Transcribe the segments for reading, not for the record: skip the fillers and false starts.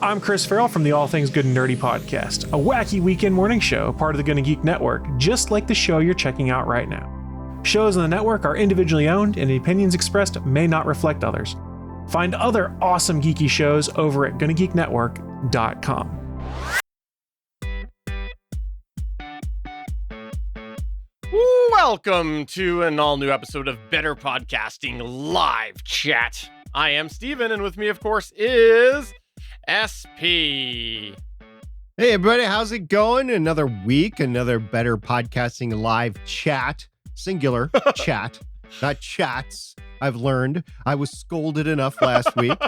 I'm Chris Farrell from the All Things Good and Nerdy podcast, a wacky weekend morning show, part of the GonnaGeek network, just like the show you're checking out right now. Shows on the network are individually owned, and the opinions expressed may not reflect others. Find other awesome geeky shows over at GonnaGeekNetwork.com. Welcome to an all-new episode of Better Podcasting Live Chat. I am Steven, and with me, of course, is SP. Hey, everybody, how's it going? Another week, another Better Podcasting Live Chat. Singular chat, not chats. I've learned. I was scolded enough last week.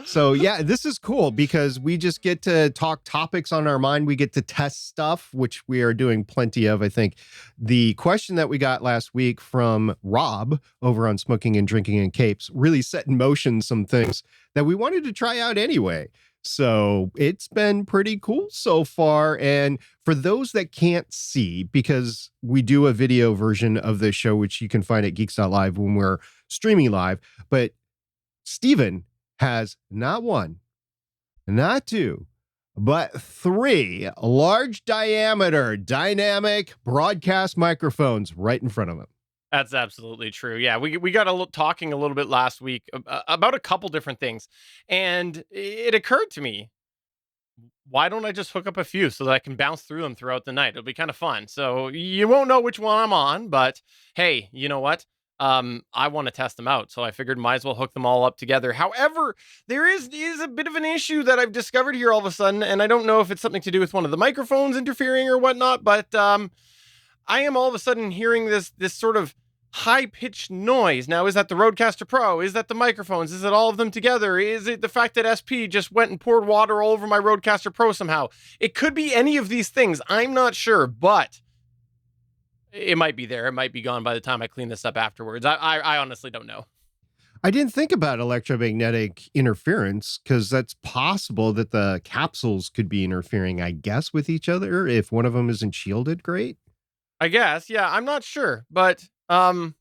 So yeah, this is cool because we just get to talk topics on our mind. We get to test stuff, which we are doing plenty of. I think the question that we got last week from Rob over on Smoking and Drinking and Capes really set in motion some things that we wanted to try out anyway. So it's been pretty cool so far. And for those that can't see, because we do a video version of this show, which you can find at Geeks.Live when we're streaming live, but Steven has not one, not two, but three large diameter dynamic broadcast microphones right in front of him. That's absolutely true. Yeah, we got talking a little bit last week about a couple different things, and it occurred to me, why don't I just hook up a few so that I can bounce through them throughout the night? It'll be kind of fun. So you won't know which one I'm on, but hey, you know what? I want to test them out, so I figured might as well hook them all up together. However, there is a bit of an issue that I've discovered here all of a sudden, and I don't know if it's something to do with one of the microphones interfering or whatnot, but I am all of a sudden hearing this sort of high-pitched noise. Now, is that the Rodecaster Pro? Is that the microphones? Is it all of them together? Is it the fact that SP just went and poured water all over my Rodecaster Pro somehow? It could be any of these things. I'm not sure, but it might be there. It might be gone by the time I clean this up afterwards. I honestly don't know. I didn't think about electromagnetic interference because that's possible that the capsules could be interfering, I guess, with each other if one of them isn't shielded. Great. I guess, yeah, I'm not sure, but all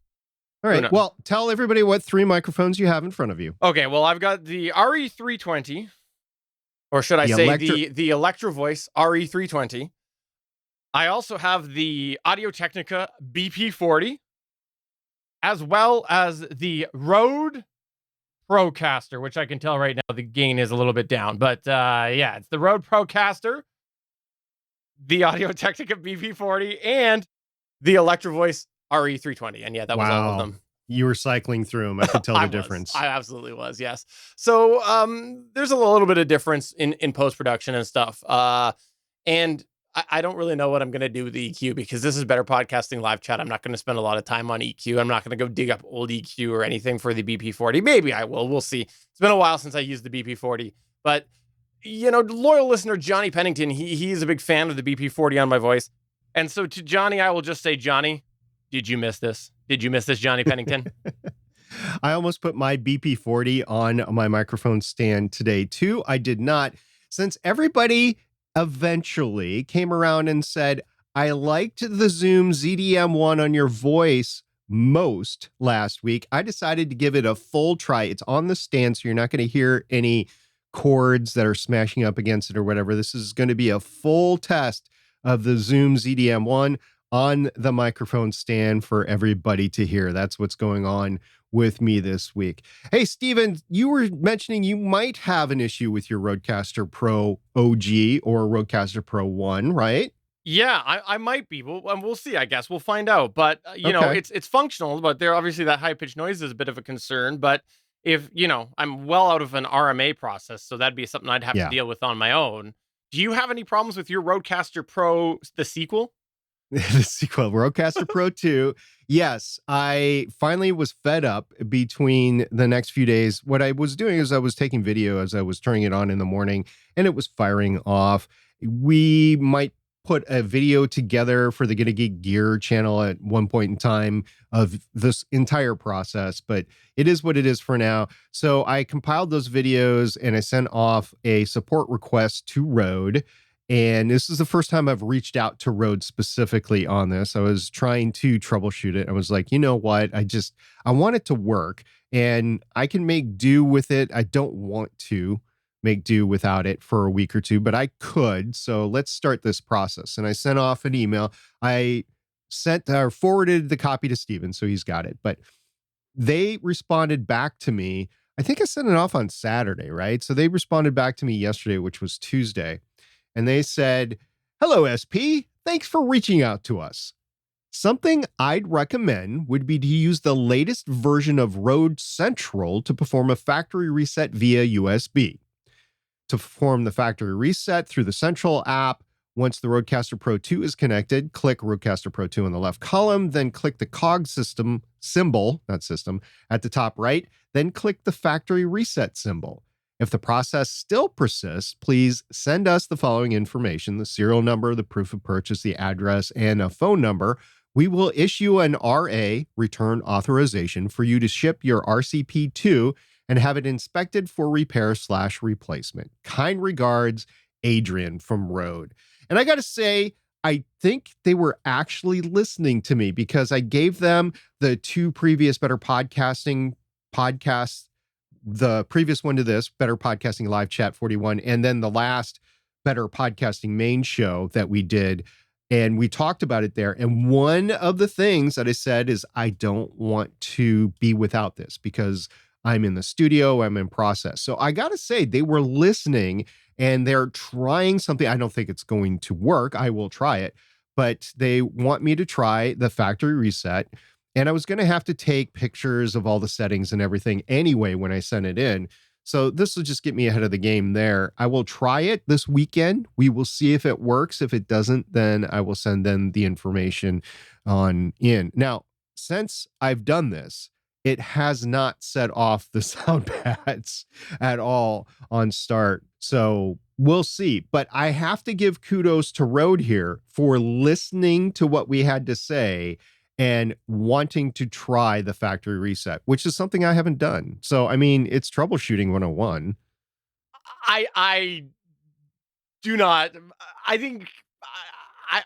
right. Well, tell everybody what three microphones you have in front of you. Okay, well, I've got the RE320, or should I say the Electro Voice RE320. I also have the Audio-Technica BP40, as well as the Rode Procaster, which I can tell right now the gain is a little bit down, but yeah, it's the Rode Procaster, the Audio-Technica BP40, and the Electro Voice RE320. And yeah, that was all of them. You were cycling through them. I could tell the difference. I absolutely was, yes. So there's a little bit of difference in post-production and stuff. And I don't really know what I'm going to do with the EQ because this is Better Podcasting Live Chat. I'm not going to spend a lot of time on EQ. I'm not going to go dig up old EQ or anything for the BP40. Maybe I will. We'll see. It's been a while since I used the BP40, but you know, loyal listener Johnny Pennington, he's a big fan of the BP40 on my voice. And so to Johnny, I will just say, Johnny, did you miss this? Did you miss this, Johnny Pennington? I almost put my BP40 on my microphone stand today, too. I did not. Since everybody eventually came around and said, I liked the Zoom ZDM1 on your voice most last week, I decided to give it a full try. It's on the stand, so you're not going to hear any cords that are smashing up against it or whatever. This is going to be a full test of the Zoom ZDM1 on the microphone stand for everybody to hear. That's what's going on with me this week. Hey, Steven, you were mentioning you might have an issue with your Rodecaster Pro OG or Rodecaster Pro 1, right? Yeah, I might be. We'll see, I guess. We'll find out. But, you know, it's functional, but there obviously that high-pitched noise is a bit of a concern. But if, you know, I'm well out of an RMA process, so that'd be something I'd have to deal with on my own. Do you have any problems with your Rodecaster Pro, the sequel? The sequel, Rodecaster Pro 2. Yes, I finally was fed up between the next few days. What I was doing is I was taking video as I was turning it on in the morning, and it was firing off. We might put a video together for the GonnaGeek Gear channel at one point in time of this entire process, but it is what it is for now. So I compiled those videos and I sent off a support request to Rode. And this is the first time I've reached out to Rode specifically on this. I was trying to troubleshoot it. I was like, you know what? I want it to work and I can make do with it. I don't want to make do without it for a week or two, but I could. So let's start this process. And I sent off an email. I sent or forwarded the copy to Steven, so he's got it. But they responded back to me. I think I sent it off on Saturday, right? So they responded back to me yesterday, which was Tuesday. And they said, "Hello, SP. Thanks for reaching out to us. Something I'd recommend would be to use the latest version of Rode Central to perform a factory reset via USB. To perform the factory reset through the Central app, once the Rodecaster Pro 2 is connected, click Rodecaster Pro 2 in the left column, then click the cog system symbol, not system, at the top right, then click the factory reset symbol. If the process still persists, please send us the following information: the serial number, the proof of purchase, the address, and a phone number. We will issue an RA, return authorization, for you to ship your RCP2 and have it inspected for repair/replacement. Kind regards, Adrian from Rode." And I got to say, I think they were actually listening to me, because I gave them the 2 previous Better Podcasting podcasts, the previous one to this, Better Podcasting Live Chat 41, and then the last Better Podcasting main show that we did. And we talked about it there. And one of the things that I said is, I don't want to be without this because I'm in the studio, I'm in process. So I got to say, they were listening and they're trying something. I don't think it's going to work. I will try it, but they want me to try the factory reset. And I was going to have to take pictures of all the settings and everything anyway when I sent it in. So this will just get me ahead of the game there. I will try it this weekend. We will see if it works. If it doesn't, then I will send them the information on in. Now, since I've done this, it has not set off the sound pads at all on start. So we'll see. But I have to give kudos to Rode here for listening to what we had to say and wanting to try the factory reset, which is something I haven't done. So, I mean, it's troubleshooting 101. I do not. I think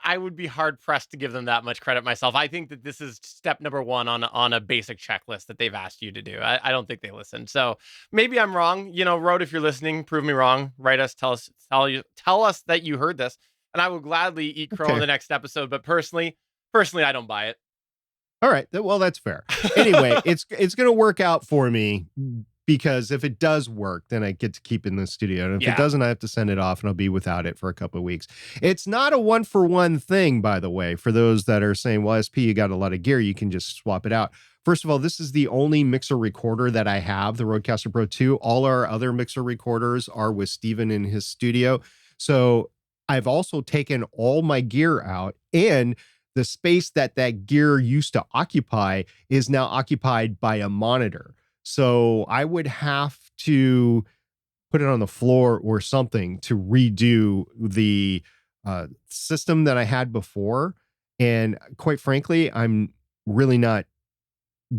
I would be hard pressed to give them that much credit myself. I think that this is step number 1 on a basic checklist that they've asked you to do. I don't think they listened. So maybe I'm wrong. You know, Rode, if you're listening, prove me wrong. Write us, tell us that you heard this, and I will gladly eat crow on the next episode. But personally, I don't buy it. All right. Well, that's fair. Anyway, it's going to work out for me, because if it does work, then I get to keep it in the studio. And if it doesn't, I have to send it off and I'll be without it for a couple of weeks. It's not a 1-for-1 thing, by the way, for those that are saying, well, SP, you got a lot of gear, you can just swap it out. First of all, this is the only mixer recorder that I have, the Rodecaster Pro 2. All our other mixer recorders are with Steven in his studio. So I've also taken all my gear out, and the space that gear used to occupy is now occupied by a monitor. So I would have to put it on the floor or something to redo the system that I had before. And quite frankly, I'm really not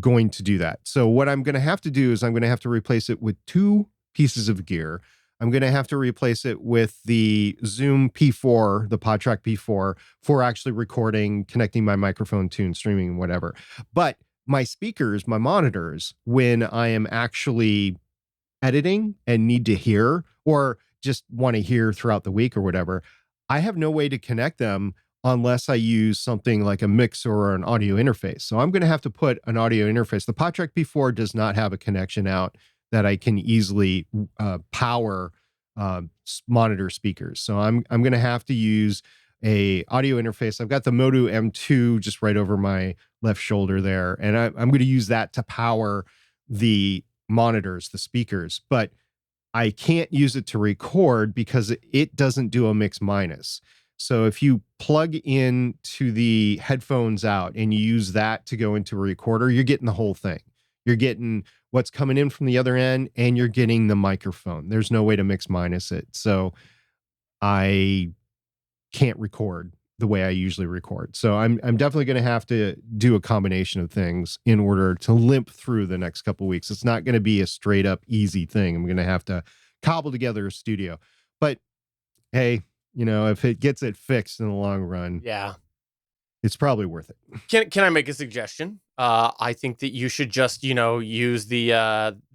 going to do that. So what I'm going to have to do is I'm going to have to replace it with 2 pieces of gear. I'm going to have to replace it with the Zoom P4, the PodTrack P4, for actually recording, connecting my microphone to and streaming, whatever. But my speakers, my monitors, when I am actually editing and need to hear, or just want to hear throughout the week or whatever, I have no way to connect them unless I use something like a mixer or an audio interface. So I'm going to have to put an audio interface. The PodTrack P4 does not have a connection out that I can easily power monitor speakers. So I'm going to have to use a audio interface. I've got the Motu M2 just right over my left shoulder there, and I'm going to use that to power the monitors, the speakers. But I can't use it to record because it doesn't do a mix minus. So if you plug in to the headphones out and you use that to go into a recorder, you're getting the whole thing. You're getting what's coming in from the other end, and you're getting the microphone. There's no way to mix minus it. So I can't record the way I usually record. So I'm definitely going to have to do a combination of things in order to limp through the next couple of weeks. It's not going to be a straight up easy thing. I'm going to have to cobble together a studio. But hey, you know, if it gets it fixed in the long run, yeah, it's probably worth it. Can I make a suggestion? I think that you should just, use the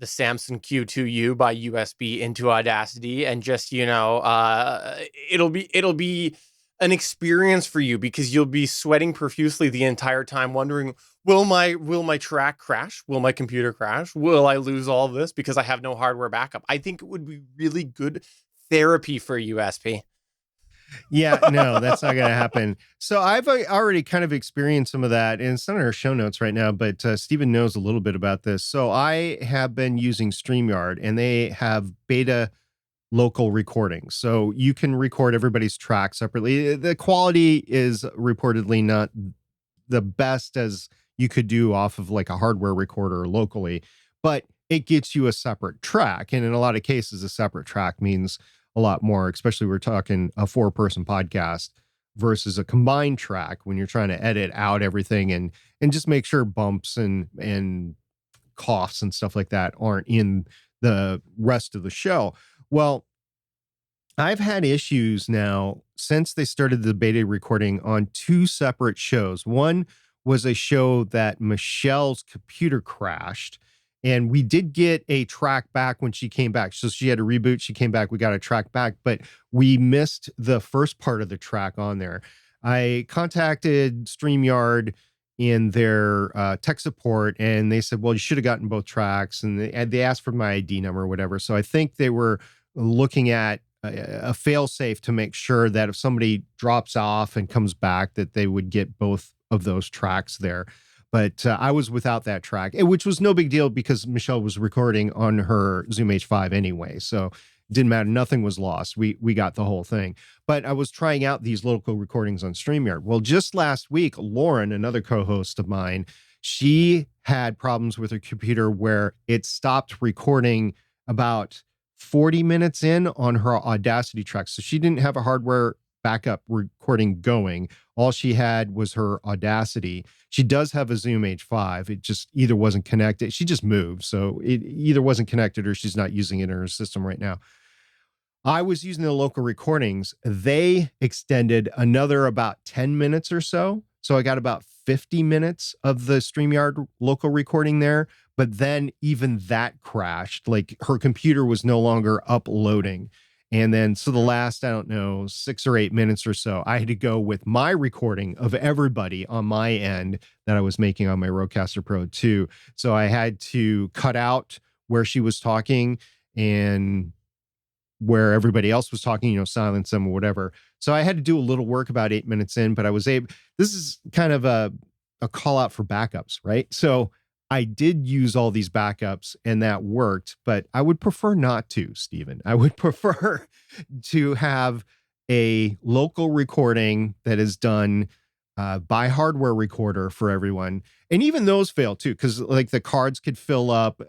Samsung Q2U by USB into Audacity, and just, it'll be an experience for you, because you'll be sweating profusely the entire time, wondering, will my track crash? Will my computer crash? Will I lose all of this because I have no hardware backup? I think it would be really good therapy for USB. Yeah, no, that's not going to happen. So I've already kind of experienced some of that, and it's not in our show notes right now, but Stephen knows a little bit about this. So I have been using StreamYard, and they have beta local recordings. So you can record everybody's track separately. The quality is reportedly not the best as you could do off of like a hardware recorder locally, but it gets you a separate track. And in a lot of cases, a separate track means a lot more, especially we're talking a 4-person podcast versus a combined track when you're trying to edit out everything and just make sure bumps and coughs and stuff like that aren't in the rest of the show. Well, I've had issues now since they started the beta recording on 2 separate shows. One was a show that Michelle's computer crashed, and we did get a track back when she came back. So she had to reboot. She came back. We got a track back, but we missed the first part of the track on there. I contacted StreamYard in their tech support, and they said, well, you should have gotten both tracks. And they asked for my ID number or whatever. So I think they were looking at a fail-safe to make sure that if somebody drops off and comes back, that they would get both of those tracks there. But I was without that track, which was no big deal because Michelle was recording on her Zoom H5 anyway. So it didn't matter. Nothing was lost. We got the whole thing. But I was trying out these local recordings on StreamYard. Well, just last week, Lauren, another co-host of mine, she had problems with her computer where it stopped recording about 40 minutes in on her Audacity track. So she didn't have a hardware backup recording going. All she had was her Audacity. She does have a Zoom H5. It just either wasn't connected. She just moved. So it either wasn't connected or she's not using it in her system right now. I was using the local recordings. They extended another about 10 minutes or so. So I got about 50 minutes of the StreamYard local recording there. But then even that crashed. Like her computer was no longer uploading. And then, so the last, I don't know, 6 or 8 minutes or so, I had to go with my recording of everybody on my end that I was making on my Rodecaster Pro 2. So I had to cut out where she was talking and where everybody else was talking, silence them or whatever. So I had to do a little work about 8 minutes in, but I was able, this is kind of a call out for backups, right? So I did use all these backups and that worked, but I would prefer not to, Stephen. I would prefer to have a local recording that is done by hardware recorder for everyone. And even those fail too, because like the cards could fill up.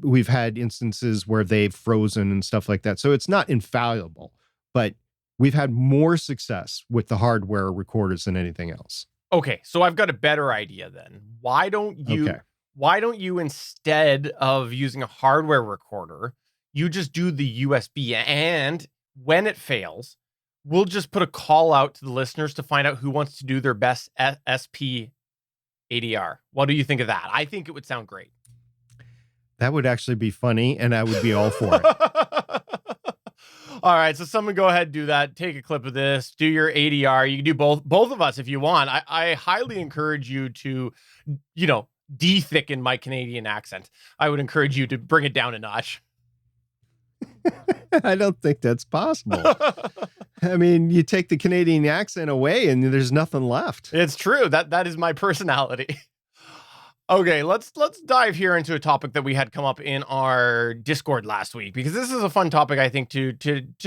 We've had instances where they've frozen and stuff like that. So it's not infallible, but we've had more success with the hardware recorders than anything else. Okay, so I've got a better idea then. Why don't you, instead of using a hardware recorder, you just do the USB, and when it fails, we'll just put a call out to the listeners to find out who wants to do their best SP ADR. What do you think of that? I think it would sound great. That would actually be funny, and I would be all for it. All right, so someone go ahead and do that. Take a clip of this. Do your ADR. You can do both of us if you want. I highly encourage you to, de-thicken my Canadian accent. I would encourage you to bring it down a notch. I don't think that's possible. I mean, you take the Canadian accent away and there's nothing left. It's true. That is my personality. Okay, let's dive here into a topic that we had come up in our Discord last week, because this is a fun topic, I think, to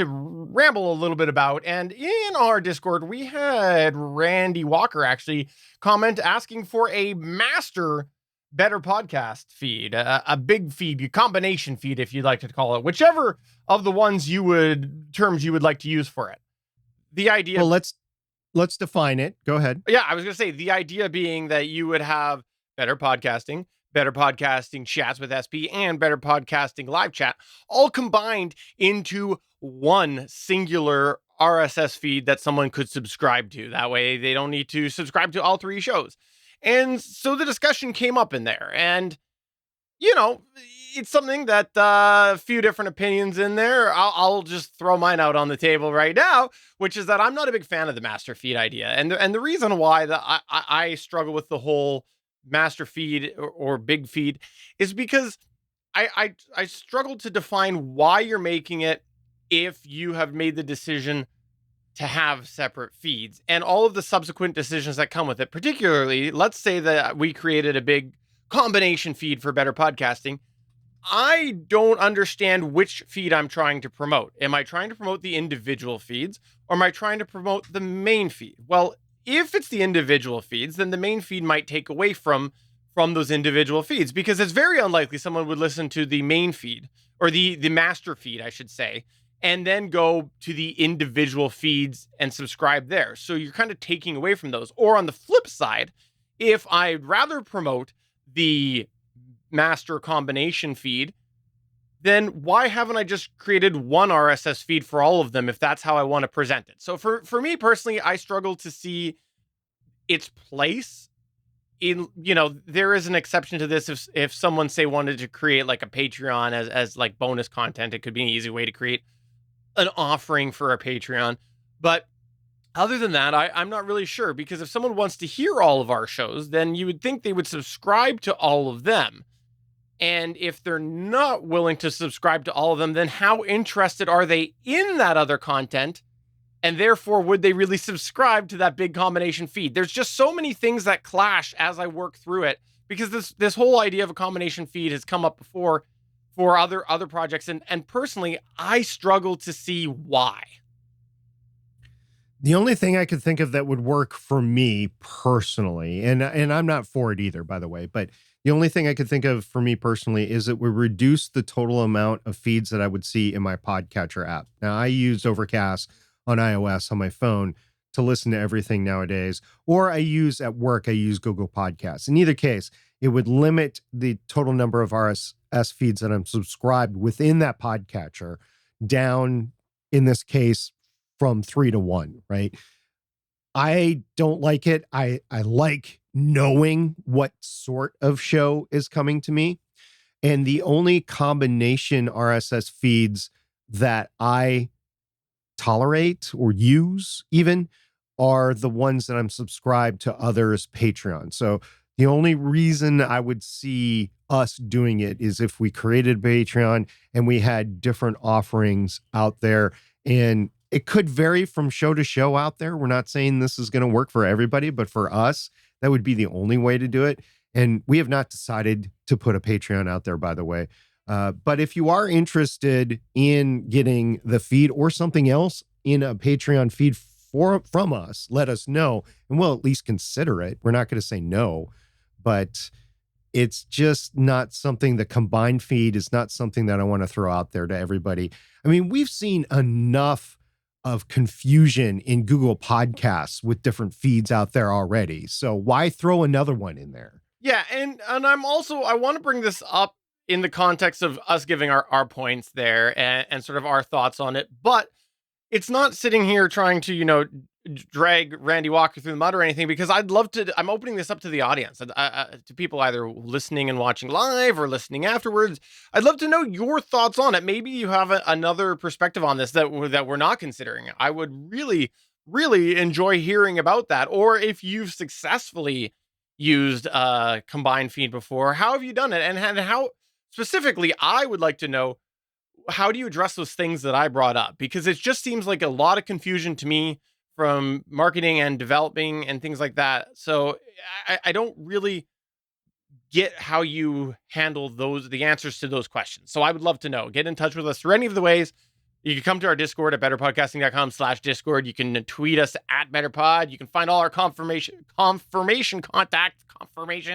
ramble a little bit about. And in our Discord, we had Randy Walker actually comment asking for a master Better Podcast feed, a big feed, a combination feed, if you'd like to call it, whichever of the terms you would like to use for it. The idea. Well, let's define it. Go ahead. Yeah, I was going to say the idea being that you would have Better Podcasting chats with SP, and Better Podcasting live chat, all combined into one singular RSS feed that someone could subscribe to. That way they don't need to subscribe to all 3 shows. And so the discussion came up in there. And, it's something that a few different opinions in there. I'll just throw mine out on the table right now, which is that I'm not a big fan of the master feed idea. And the reason why that I struggle with the whole master feed or big feed is because I struggle to define why you're making it if you have made the decision to have separate feeds and all of the subsequent decisions that come with it. Particularly, let's say that we created a big combination feed for better podcasting. I don't understand which feed I'm trying to promote. Am I trying to promote the individual feeds or am I trying to promote the main feed? Well, if it's the individual feeds, then the main feed might take away from those individual feeds, because it's very unlikely someone would listen to the main feed or the master feed, I should say, and then go to the individual feeds and subscribe there. So you're kind of taking away from those. Or on the flip side, if I'd rather promote the master combination feed, then why haven't I just created one RSS feed for all of them if that's how I want to present it? So for me personally, I struggle to see its place in, there is an exception to this. If someone say wanted to create like a Patreon as like bonus content, it could be an easy way to create an offering for a Patreon. But other than that, I'm not really sure, because if someone wants to hear all of our shows, then you would think they would subscribe to all of them. And if they're not willing to subscribe to all of them, then how interested are they in that other content? And therefore, would they really subscribe to that big combination feed? There's just so many things that clash as I work through it, because this whole idea of a combination feed has come up before for other projects. And personally, I struggle to see why. The only thing I could think of that would work for me personally, and I'm not for it either, by the way, but the only thing I could think of for me personally is it would reduce the total amount of feeds that I would see in my podcatcher app. Now, I use Overcast on iOS on my phone to listen to everything nowadays, or I use Google Podcasts. In either case, it would limit the total number of RSS feeds that I'm subscribed within that podcatcher down, in this case, from 3 to 1, right? I don't like it. I like knowing what sort of show is coming to me. And the only combination RSS feeds that I tolerate or use even are the ones that I'm subscribed to others' Patreon. So the only reason I would see us doing it is if we created Patreon and we had different offerings out there. And it could vary from show to show out there. We're not saying this is going to work for everybody, but for us, that would be the only way to do it. And we have not decided to put a Patreon out there, by the way. But if you are interested in getting the feed or something else in a Patreon feed from us, let us know, and we'll at least consider it. We're not going to say no, but it's just not something. The combined feed is not something that I want to throw out there to everybody. I mean, we've seen enough of confusion in Google Podcasts with different feeds out there already. So why throw another one in there? Yeah, and I want to bring this up in the context of us giving our points there and sort of our thoughts on it. But it's not sitting here trying to, drag Randy Walker through the mud or anything, because I'd love to. I'm opening this up to the audience, to people either listening and watching live or listening afterwards. I'd love to know your thoughts on it. Maybe you have another perspective on this that we're not considering. I would really, really enjoy hearing about that. Or if you've successfully used a combined feed before, how have you done it? And how specifically, I would like to know, how do you address those things that I brought up? Because it just seems like a lot of confusion to me from marketing and developing and things like that. So I don't really get how you handle the answers to those questions. So I would love to know. Get in touch with us through any of the ways. You can come to our Discord at betterpodcasting.com/Discord. You can tweet us at BetterPod. You can find all our confirmation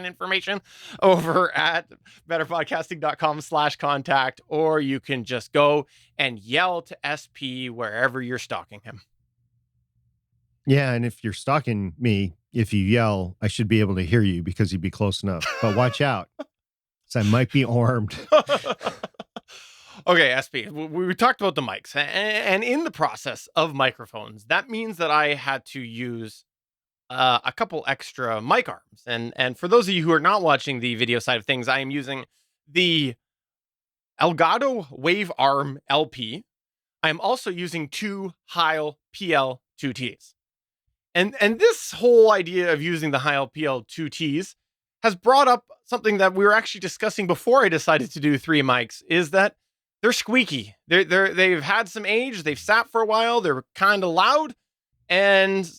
information over at betterpodcasting.com/contact, or you can just go and yell to SP wherever you're stalking him. Yeah, and if you're stalking me, if you yell, I should be able to hear you because you'd be close enough. But watch out, because I might be armed. Okay, SP. We talked about the mics, and in the process of microphones, that means that I had to use a couple extra mic arms. And for those of you who are not watching the video side of things, I am using the Elgato Wave Arm LP. I am also using two Heil PL2Ts. And this whole idea of using the Heil PL2Ts has brought up something that we were actually discussing before I decided to do three mics, is that they're squeaky. They've had some age, they've sat for a while, they're kind of loud, and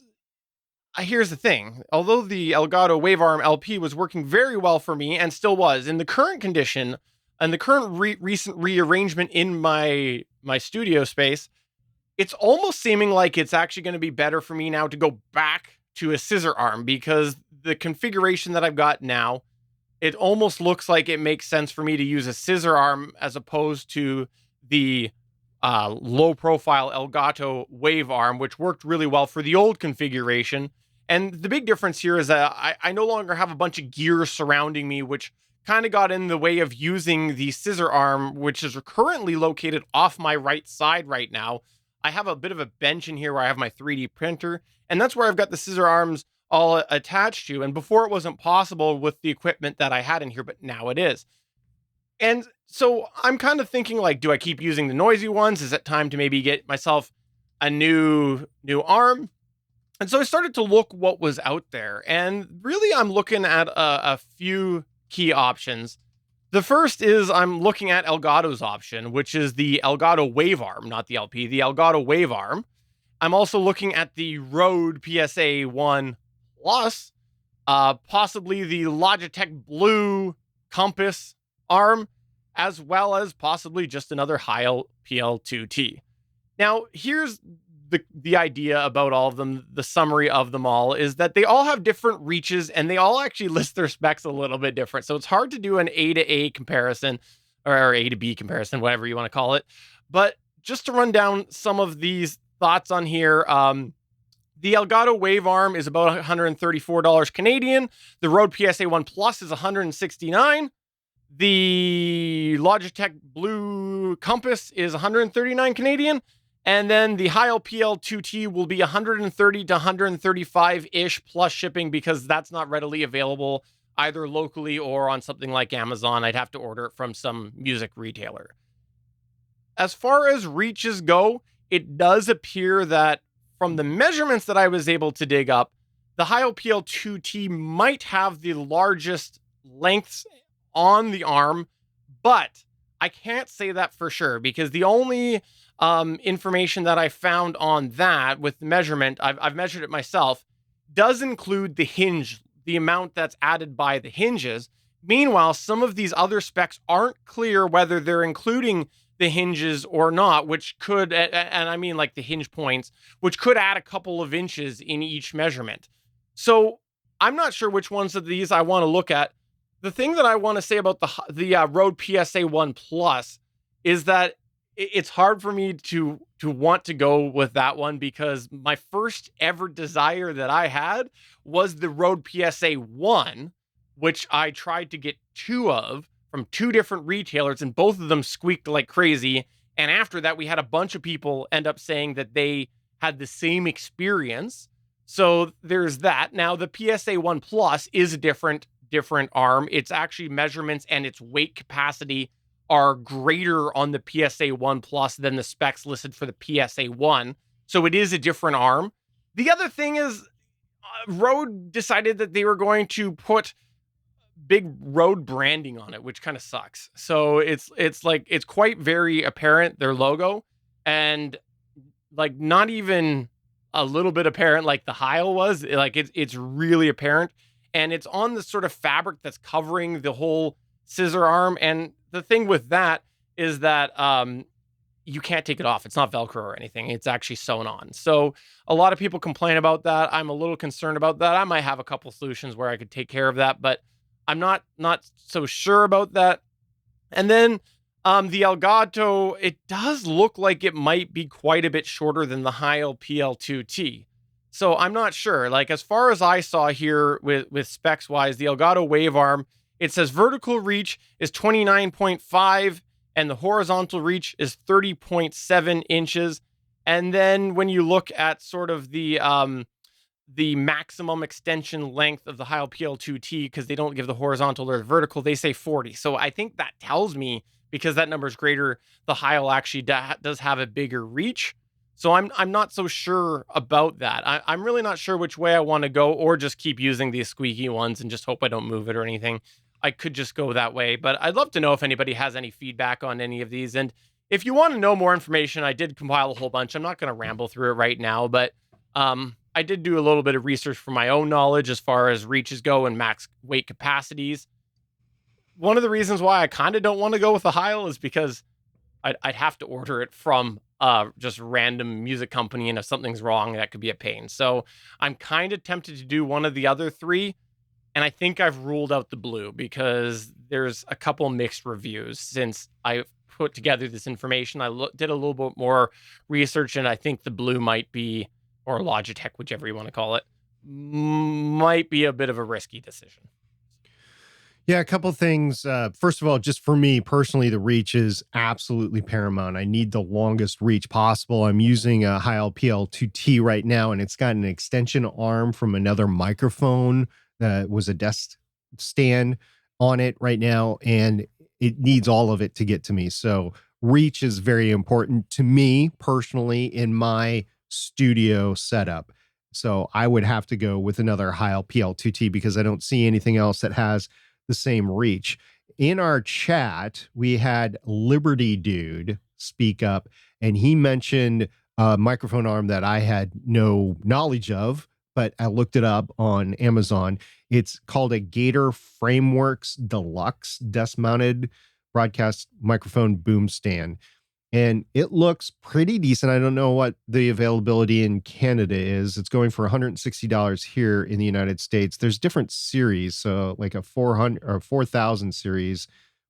here's the thing. Although the Elgato Wavearm LP was working very well for me and still was, in the current condition and the current recent rearrangement in my studio space, it's almost seeming like it's actually going to be better for me now to go back to a scissor arm, because the configuration that I've got now, it almost looks like it makes sense for me to use a scissor arm as opposed to the low profile Elgato Wave Arm, which worked really well for the old configuration. And the big difference here is that I no longer have a bunch of gear surrounding me, which kind of got in the way of using the scissor arm, which is currently located off my right side right now. I have a bit of a bench in here where I have my 3D printer, and that's where I've got the scissor arms all attached to. And before it wasn't possible with the equipment that I had in here, but now it is. And so I'm kind of thinking, like, do I keep using the noisy ones? Is it time to maybe get myself a new arm? And so I started to look what was out there, and really I'm looking at a few key options. The first is I'm looking at Elgato's option, which is the Elgato Wave Arm, not the LP, the Elgato Wave Arm. I'm also looking at the Rode PSA 1 Plus, possibly the Logitech Blue Compass arm, as well as possibly just another Heil PL2T. Now, here's the idea about all of them, the summary of them all, is that they all have different reaches and they all actually list their specs a little bit different. So it's hard to do an A to A comparison or A to B comparison, whatever you want to call it. But just to run down some of these thoughts on here, the Elgato Wave Arm is about $134 Canadian. The Rode PSA 1 Plus is $169. The Logitech Blue Compass is $139 Canadian. And then the Heil PL2T will be $130 to $135-ish plus shipping, because that's not readily available either locally or on something like Amazon. I'd have to order it from some music retailer. As far as reaches go, it does appear that from the measurements that I was able to dig up, the Heil PL2T might have the largest lengths on the arm, but I can't say that for sure, because the only information that I found on that with the measurement, I've measured it myself, does include the hinge, the amount that's added by the hinges. Meanwhile, some of these other specs aren't clear whether they're including the hinges or not, which could, and I mean like the hinge points, which could add a couple of inches in each measurement. So I'm not sure which ones of these I want to look at. The thing that I want to say about the Rode PSA 1 Plus is that it's hard for me to want to go with that one, because my first ever desire that I had was the Rode PSA 1, which I tried to get two of from two different retailers, and both of them squeaked like crazy. And after that, we had a bunch of people end up saying that they had the same experience. So there's that. Now, the PSA 1 Plus is a different arm. Its actually measurements and its weight capacity are greater on the PSA 1 Plus than the specs listed for the PSA 1. So it is a different arm. The other thing is Rode decided that they were going to put big Rode branding on it, which kind of sucks. So it's like, it's quite very apparent, their logo, and like not even a little bit apparent like the Heil was. Like it's really apparent, and it's on the sort of fabric that's covering the whole scissor arm. And the thing with that is that you can't take it off. It's not Velcro or anything. It's actually sewn on. So a lot of people complain about that. I'm a little concerned about that. I might have a couple solutions where I could take care of that, but I'm not so sure about that. And then the Elgato, it does look like it might be quite a bit shorter than the Heil PL2T. So I'm not sure. Like, as far as I saw here with specs wise, the Elgato Wave Arm, it says vertical reach is 29.5 and the horizontal reach is 30.7 inches. And then when you look at sort of the maximum extension length of the Heil PL2T, because they don't give the horizontal or the vertical, they say 40. So I think that tells me, because that number is greater, the Heil actually does have a bigger reach. So I'm not so sure about that. I'm really not sure which way I want to go, or just keep using these squeaky ones and just hope I don't move it or anything. I could just go that way, but I'd love to know if anybody has any feedback on any of these. And if you want to know more information, I did compile a whole bunch. I'm not going to ramble through it right now, but I did do a little bit of research for my own knowledge as far as reaches go and max weight capacities. One of the reasons why I kind of don't want to go with the Heil is because I'd have to order it from just random music company, and if something's wrong, that could be a pain. So I'm kind of tempted to do one of the other three, and I think I've ruled out the blue because there's a couple mixed reviews since I put together this information. I did a little bit more research, and I think the blue might be, or Logitech, whichever you want to call it, might be a bit of a risky decision. Yeah, a couple things. First of all, just for me personally, the reach is absolutely paramount. I need the longest reach possible. I'm using a Heil PL2T right now, and it's got an extension arm from another microphone that was a desk stand on it right now, and it needs all of it to get to me. So reach is very important to me personally in my studio setup. So I would have to go with another Heil PL2T because I don't see anything else that has the same reach. In our chat, we had Liberty Dude speak up, and he mentioned a microphone arm that I had no knowledge of, but I looked it up on Amazon. It's called a Gator Frameworks Deluxe desk-mounted broadcast microphone boom stand. And it looks pretty decent. I don't know what the availability in Canada is. It's going for $160 here in the United States. There's different series. So like a 400 or 4000 series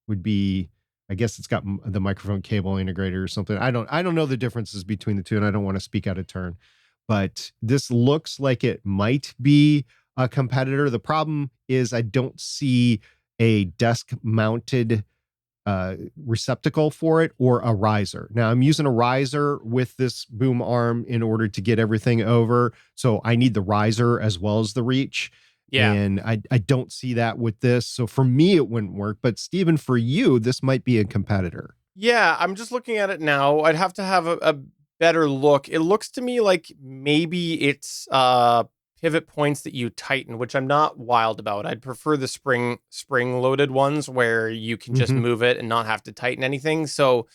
would be, I guess it's got the microphone cable integrator or something. I don't know the differences between the two, and I don't want to speak out of turn. But this looks like it might be a competitor. The problem is I don't see a desk-mounted receptacle for it or a riser. Now I'm using a riser with this boom arm in order to get everything over. So I need the riser as well as the reach. Yeah. And I don't see that with this. So for me, it wouldn't work. But Stephen, for you, this might be a competitor. Yeah, I'm just looking at it now. I'd have to have a better look. It looks to me like maybe it's pivot points that you tighten, which I'm not wild about. I'd prefer the spring loaded ones where you can just move it and not have to tighten anything. So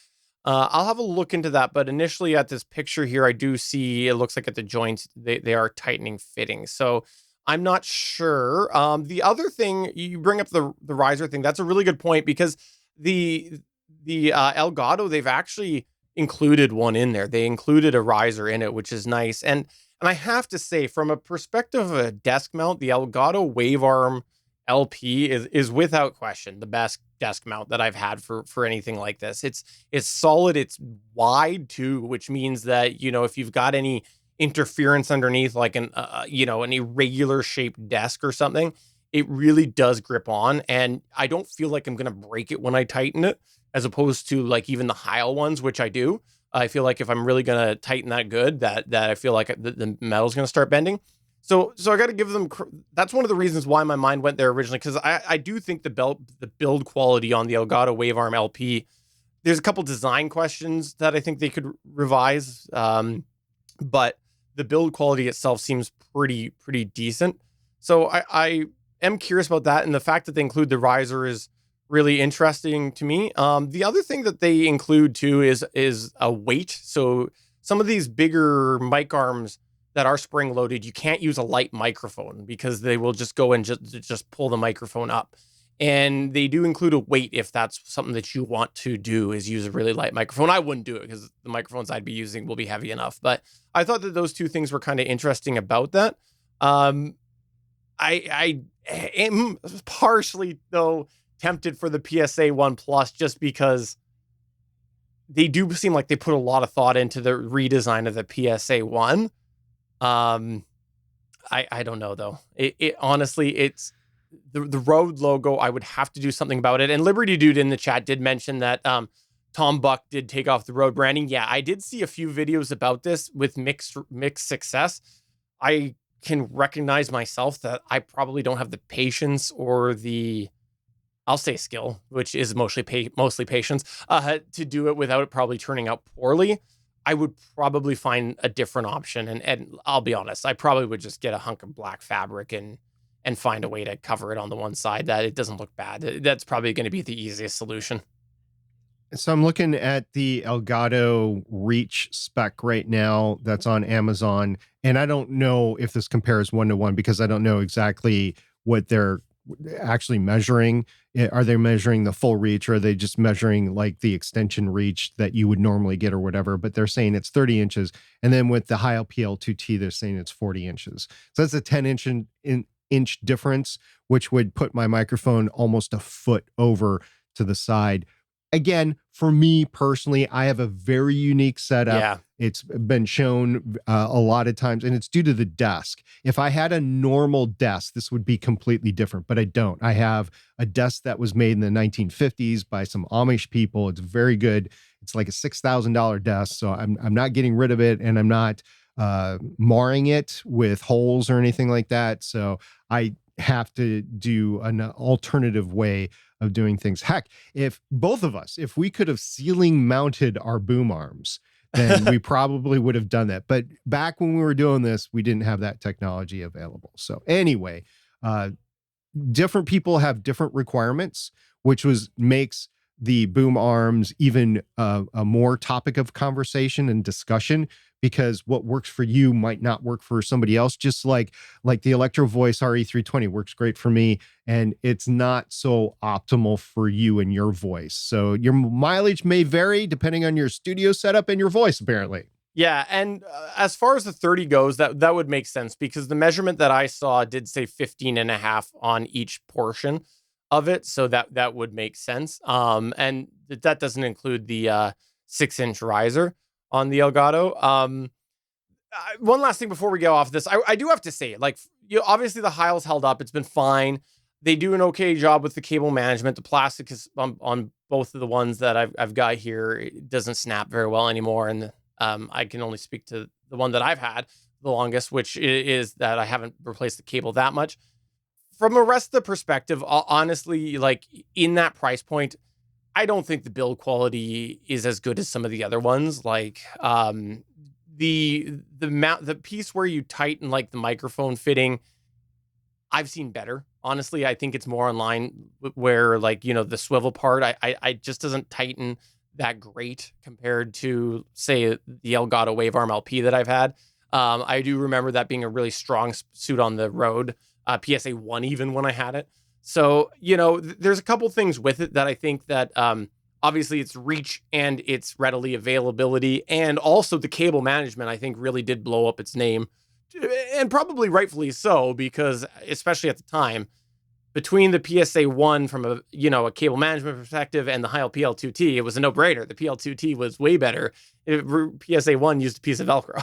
I'll have a look into that. But initially at this picture here, I do see it looks like at the joints, they are tightening fittings. So I'm not sure. The other thing, you bring up the riser thing. That's a really good point because the Elgato, they've actually included one in there. They included a riser in it, which is nice. And I have to say, from a perspective of a desk mount, the Elgato Wavearm LP is without question the best desk mount that I've had for anything like this. It's solid. It's wide too, which means that, you know, if you've got any interference underneath, like an irregular shaped desk or something, it really does grip on. And I don't feel like I'm going to break it when I tighten it, as opposed to like even the Heil ones, which I do. I feel like if I'm really going to tighten that good, that I feel like the metal's going to start bending. So I got to give them, that's one of the reasons why my mind went there originally. Cause I do think the build quality on the Elgato Wavearm LP, there's a couple design questions that I think they could revise. But the build quality itself seems pretty decent. So I am curious about that. And the fact that they include the riser is really interesting to me. The other thing that they include too is a weight. So some of these bigger mic arms that are spring loaded, you can't use a light microphone because they will just go and just pull the microphone up. And they do include a weight if that's something that you want to do, is use a really light microphone. I wouldn't do it because the microphones I'd be using will be heavy enough. But I thought that those two things were kind of interesting about that. I am partially though tempted for the PSA 1 Plus just because they do seem like they put a lot of thought into the redesign of the PSA 1. I don't know though. It honestly, it's the Rode logo. I would have to do something about it. And Liberty Dude in the chat did mention that Tom Buck did take off the Rode branding. Yeah, I did see a few videos about this with mixed success. I can recognize myself that I probably don't have the patience or the, I'll say skill, which is mostly patience, to do it without it probably turning out poorly. I would probably find a different option. And I'll be honest, I probably would just get a hunk of black fabric and find a way to cover it on the one side that it doesn't look bad. That's probably going to be the easiest solution. So I'm looking at the Elgato Reach spec right now that's on Amazon, and I don't know if this compares 1-to-1 because I don't know exactly what they're actually measuring. Are they measuring the full reach, or are they just measuring like the extension reach that you would normally get or whatever? But they're saying it's 30 inches. And then with the high LPL2T, they're saying it's 40 inches. So that's a 10-inch difference, which would put my microphone almost a foot over to the side. Again, for me personally, I have a very unique setup. Yeah. It's been shown a lot of times, and it's due to the desk. If I had a normal desk, this would be completely different, but I don't. I have a desk that was made in the 1950s by some Amish people. It's very good. It's like a $6,000 desk, so I'm not getting rid of it, and I'm not marring it with holes or anything like that. So I have to do an alternative way of doing things. Heck, if both of us, if we could have ceiling mounted our boom arms, then we probably would have done that. But back when we were doing this, we didn't have that technology available. So anyway, different people have different requirements, which makes the boom arms even a more topic of conversation and discussion, because what works for you might not work for somebody else. Just like the Electro Voice RE320 works great for me, and it's not so optimal for you and your voice. So your mileage may vary depending on your studio setup and your voice, apparently. Yeah, and as far as the 30 goes, that would make sense, because the measurement that I saw did say 15.5 on each portion of it, so that would make sense. And that doesn't include the 6-inch riser on the Elgato. One last thing before we go off this, I do have to say, like, obviously the Heil's held up. It's been fine. They do an okay job with the cable management. The plastic is on both of the ones that I've got here. It doesn't snap very well anymore, and I can only speak to the one that I've had the longest, which is that I haven't replaced the cable that much. From a rest of the perspective, honestly, like, in that price point, I don't think the build quality is as good as some of the other ones. Like, the piece where you tighten like the microphone fitting, I've seen better. Honestly, I think it's more in line where, like, the swivel part, I just doesn't tighten that great compared to, say, the Elgato Wavearm LP that I've had. I do remember that being a really strong suit on the Rode PSA 1 even when I had it. So, there's a couple things with it that I think that obviously its reach and its readily availability, and also the cable management, I think really did blow up its name, and probably rightfully so, because especially at the time, between the PSA 1 from a cable management perspective and the Heil PL2T, it was a no-brainer. The PL2T was way better. PSA 1 used a piece of Velcro.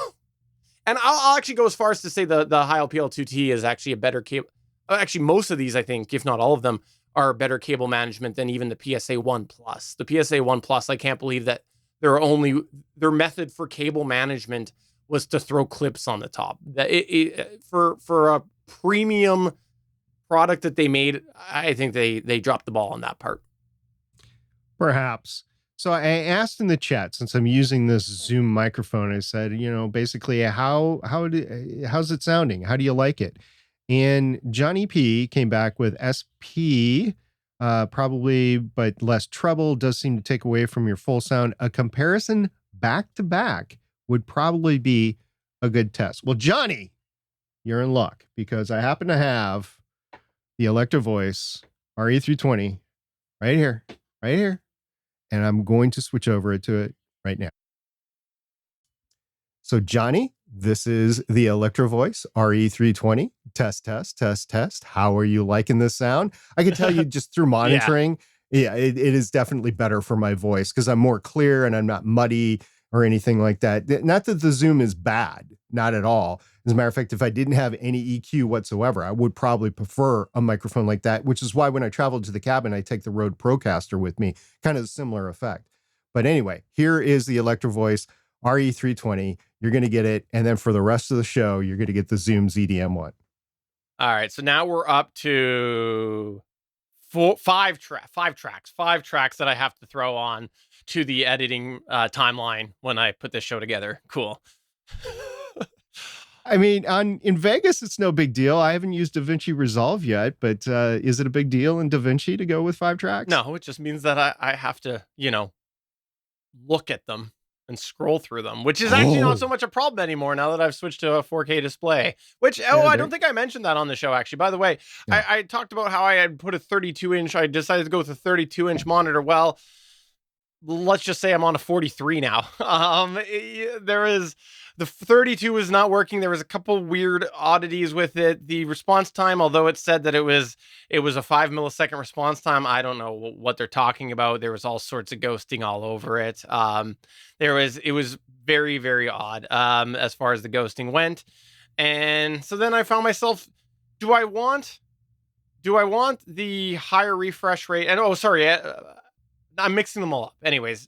And I'll actually go as far as to say the Heil PL2T is actually a better cable. Actually, most of these, I think, if not all of them, are better cable management than even the PSA 1 Plus. The PSA 1 Plus, I can't believe that their method for cable management was to throw clips on the top. For a premium product that they made, I think they dropped the ball on that part. Perhaps. So I asked in the chat, since I'm using this Zoom microphone, I said, basically, how's it sounding? How do you like it? And Johnny P came back with SP, probably, but less treble, does seem to take away from your full sound. A comparison back to back would probably be a good test. Well, Johnny, you're in luck, because I happen to have the Electro Voice RE320 right here. And I'm going to switch over to it right now. So Johnny, this is the Electro Voice RE320. Test. How are you liking this sound? I can tell you just through monitoring. Yeah, it is definitely better for my voice, because I'm more clear and I'm not muddy or anything like that. Not that the Zoom is bad, not at all. As a matter of fact, if I didn't have any EQ whatsoever, I would probably prefer a microphone like that, which is why when I travel to the cabin, I take the Rode Procaster with me, kind of a similar effect. But anyway, here is the Electro Voice RE320. You're going to get it. And then for the rest of the show, you're going to get the Zoom ZDM one. All right. So now we're up to five tracks that I have to throw on to the editing timeline when I put this show together. Cool. I mean, in Vegas, it's no big deal. I haven't used DaVinci Resolve yet, but is it a big deal in DaVinci to go with 5 tracks? No, it just means that I have to, look at them and scroll through them, which is actually not so much a problem anymore now that I've switched to a 4K display, which, I don't think I mentioned that on the show, actually. By the way, yeah. I talked about how I had put a 32-inch, I decided to go with a 32-inch monitor. Well, let's just say I'm on a 43 now. The 32 is not working. There was a couple weird oddities with it. The response time, although it said that it was a 5 millisecond response time, I don't know what they're talking about. There was all sorts of ghosting all over it. It was very, very odd as far as the ghosting went. And so then I found myself, do I want the higher refresh rate? And I'm mixing them all up. Anyways,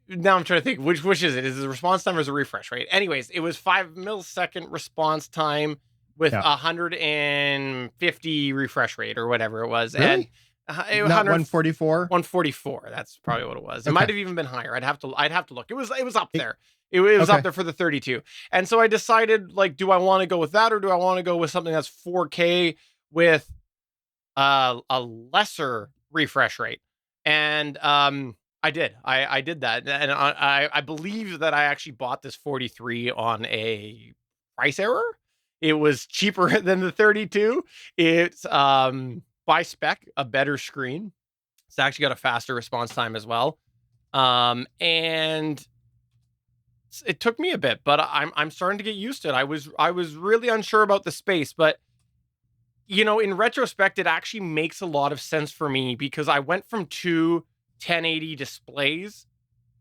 now I'm trying to think which is it? Is it a response time or is it a refresh rate? Anyways, it was 5 millisecond response time with 150 refresh rate or whatever it was. Really? And not 144? 144. That's probably what it was. It might have even been higher. I'd have to look. It was up there. It was up there for the 32. And so I decided, like, do I want to go with that or do I want to go with something that's 4K with a lesser refresh rate? And I did. I did that. And I believe that I actually bought this 43 on a price error. It was cheaper than the 32. It's by spec a better screen. It's actually got a faster response time as well. And it took me a bit, but I'm starting to get used to it. I was really unsure about the space, but in retrospect, it actually makes a lot of sense for me because I went from 2 1080 displays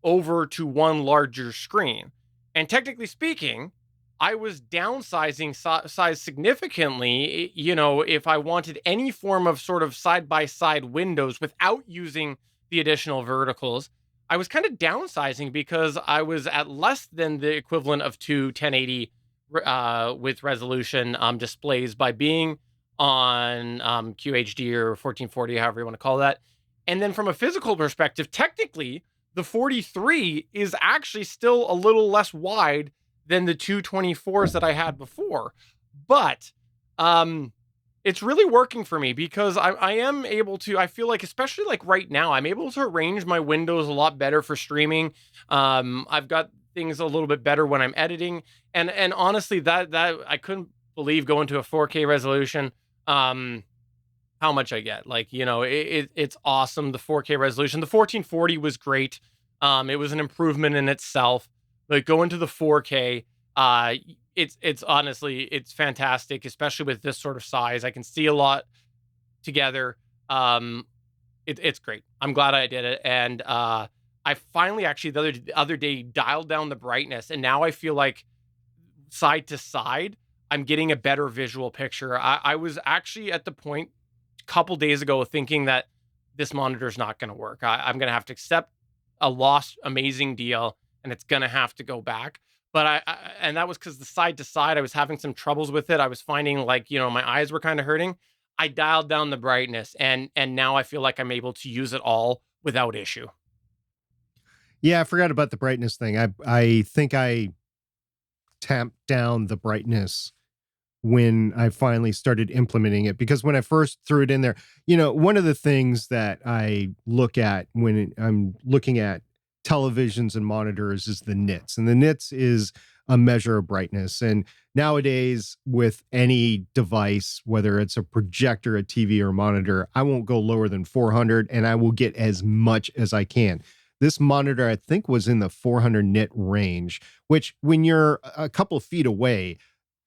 over to one larger screen. And technically speaking, I was downsizing size significantly, if I wanted any form of sort of side-by-side windows without using the additional verticals. I was kind of downsizing because I was at less than the equivalent of 2 1080 with resolution displays by being on QHD or 1440, however you want to call that. And then from a physical perspective, technically, the 43 is actually still a little less wide than the 224s that I had before. But it's really working for me because I am able to, I feel like, especially like right now, I'm able to arrange my windows a lot better for streaming. I've got things a little bit better when I'm editing. And honestly, that I couldn't believe going to a 4K resolution. How much I get. Like, it's awesome. The 4K resolution, the 1440 was great. It was an improvement in itself. Like going to the 4K, it's honestly, it's fantastic, especially with this sort of size. I can see a lot together. It's great. I'm glad I did it. And I finally actually the other day dialed down the brightness, and now I feel like side to side, I'm getting a better visual picture. I was actually at the point couple days ago thinking that this monitor is not going to work. I'm going to have to accept a lost amazing deal and it's going to have to go back. But and that was because the side to side, I was having some troubles with it. I was finding like, my eyes were kind of hurting. I dialed down the brightness and now I feel like I'm able to use it all without issue. Yeah, I forgot about the brightness thing. I think I tamped down the brightness when I finally started implementing it, because when I first threw it in there, one of the things that I look at when I'm looking at televisions and monitors is the nits, and the nits is a measure of brightness. And nowadays with any device, whether it's a projector, a TV or a monitor, I won't go lower than 400 and I will get as much as I can. This monitor, I think, was in the 400 nit range, which when you're a couple of feet away,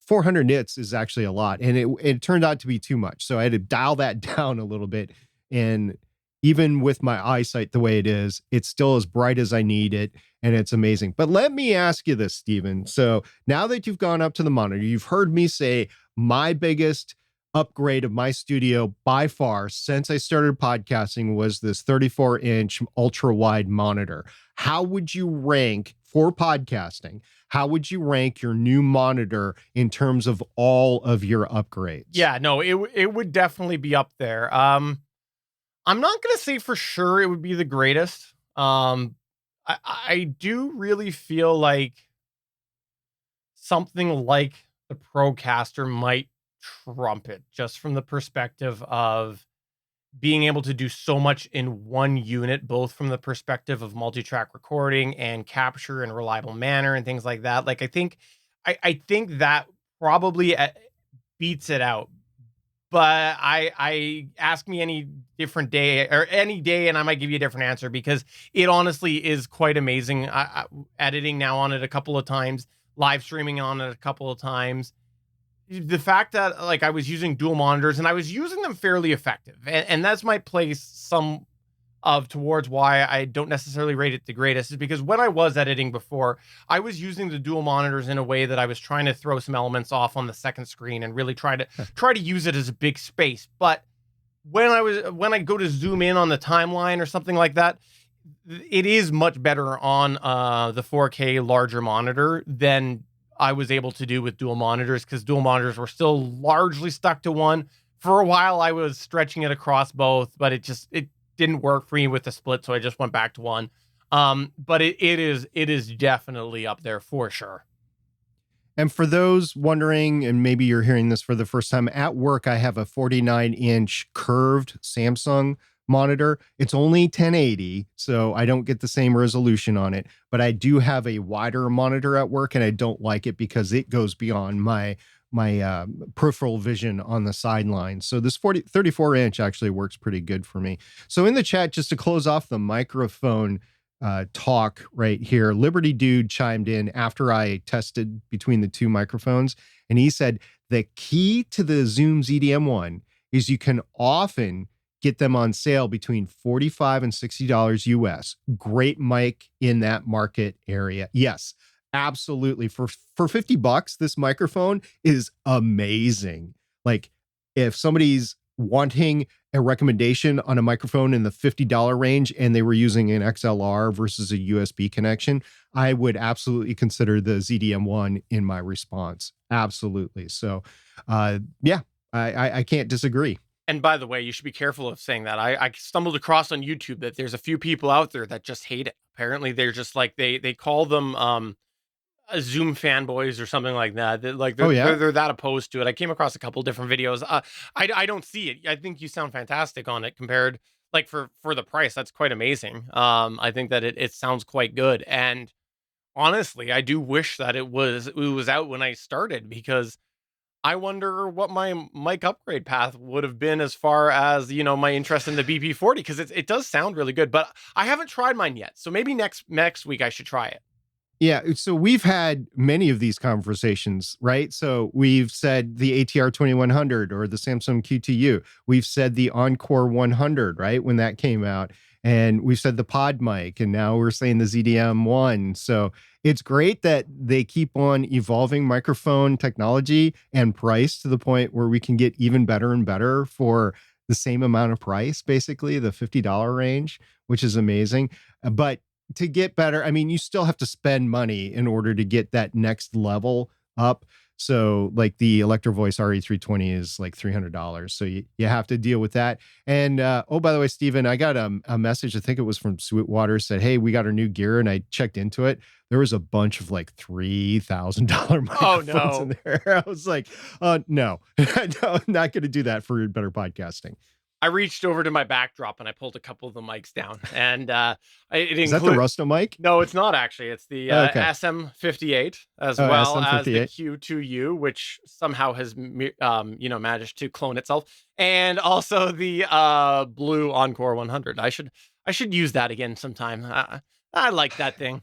400 nits is actually a lot. And it turned out to be too much. So I had to dial that down a little bit. And even with my eyesight the way it is, it's still as bright as I need it. And it's amazing. But let me ask you this, Stephen. So now that you've gone up to the monitor, you've heard me say my biggest upgrade of my studio by far since I started podcasting was this 34-inch ultra-wide monitor. How would you rank for podcasting? How would you rank your new monitor in terms of all of your upgrades? Yeah, no, it would definitely be up there. I'm not gonna say for sure it would be the greatest. I do really feel like something like the Procaster might trump it, just from the perspective of being able to do so much in one unit, both from the perspective of multi-track recording and capture in a reliable manner and things like that. Like, I think that probably beats it out. But I ask me any different day or any day, and I might give you a different answer, because it honestly is quite amazing. Editing now on it a couple of times, live streaming on it a couple of times. The fact that, like, I was using dual monitors and I was using them fairly effective, and that's my place some of towards why I don't necessarily rate it the greatest, is because when I was editing before, I was using the dual monitors in a way that I was trying to throw some elements off on the second screen and really try to use it as a big space. But when I go to zoom in on the timeline or something like that, it is much better on the 4K larger monitor than I was able to do with dual monitors, because dual monitors were still largely stuck to one. For a while, I was stretching it across both, but it didn't work for me with the split, so I just went back to one. But it is definitely up there for sure. And for those wondering, and maybe you're hearing this for the first time, at work, I have a 49-inch curved Samsung monitor. It's only 1080, so I don't get the same resolution on it, but I do have a wider monitor at work, and I don't like it because it goes beyond my peripheral vision on the sideline. So this 34-inch actually works pretty good for me. So in the chat, just to close off the microphone talk right here, Liberty Dude chimed in after I tested between the two microphones, and he said the key to the Zoom ZDM1 is you can often get them on sale between $45 and $60 US. Great mic in that market area. Yes, absolutely. For $50, this microphone is amazing. Like, if somebody's wanting a recommendation on a microphone in the $50 range and they were using an XLR versus a USB connection, I would absolutely consider the ZDM1 in my response. Absolutely. So, yeah, I can't disagree. And by the way, you should be careful of saying that. I stumbled across on YouTube that there's a few people out there that just hate it. Apparently, they're just like, they call them Zoom fanboys or something like that. They're that opposed to it. I came across a couple different videos. I don't see it. I think you sound fantastic on it compared, like, for the price. That's quite amazing. I think that it sounds quite good. And honestly, I do wish that it was out when I started, because I wonder what my mic upgrade path would have been as far as, my interest in the BP40, because it does sound really good, but I haven't tried mine yet. So maybe next week I should try it. Yeah, so we've had many of these conversations, right? So we've said the ATR 2100 or the Samsung QTU. We've said the Encore 100, right, when that came out. And we've said the Podmic, and now we're saying the ZDM1. So it's great that they keep on evolving microphone technology and price to the point where we can get even better and better for the same amount of price, basically the $50 range, which is amazing. But to get better, I mean, you still have to spend money in order to get that next level up. So like the Electro Voice RE320 is like $300. So you have to deal with that. And oh, by the way, Steven, I got a message, I think it was from Sweetwater, said, hey, we got our new gear. And I checked into it. There was a bunch of like $3,000 microphones in there. I was like, no, no, I'm not going to do that for better podcasting. I reached over to my backdrop and I pulled a couple of the mics down, and is that the Rusto mic? No, it's not actually. It's the SM58 as well SM58. As the Q2U, which somehow has managed to clone itself, and also the blue Encore 100. I should use that again sometime. I like that thing.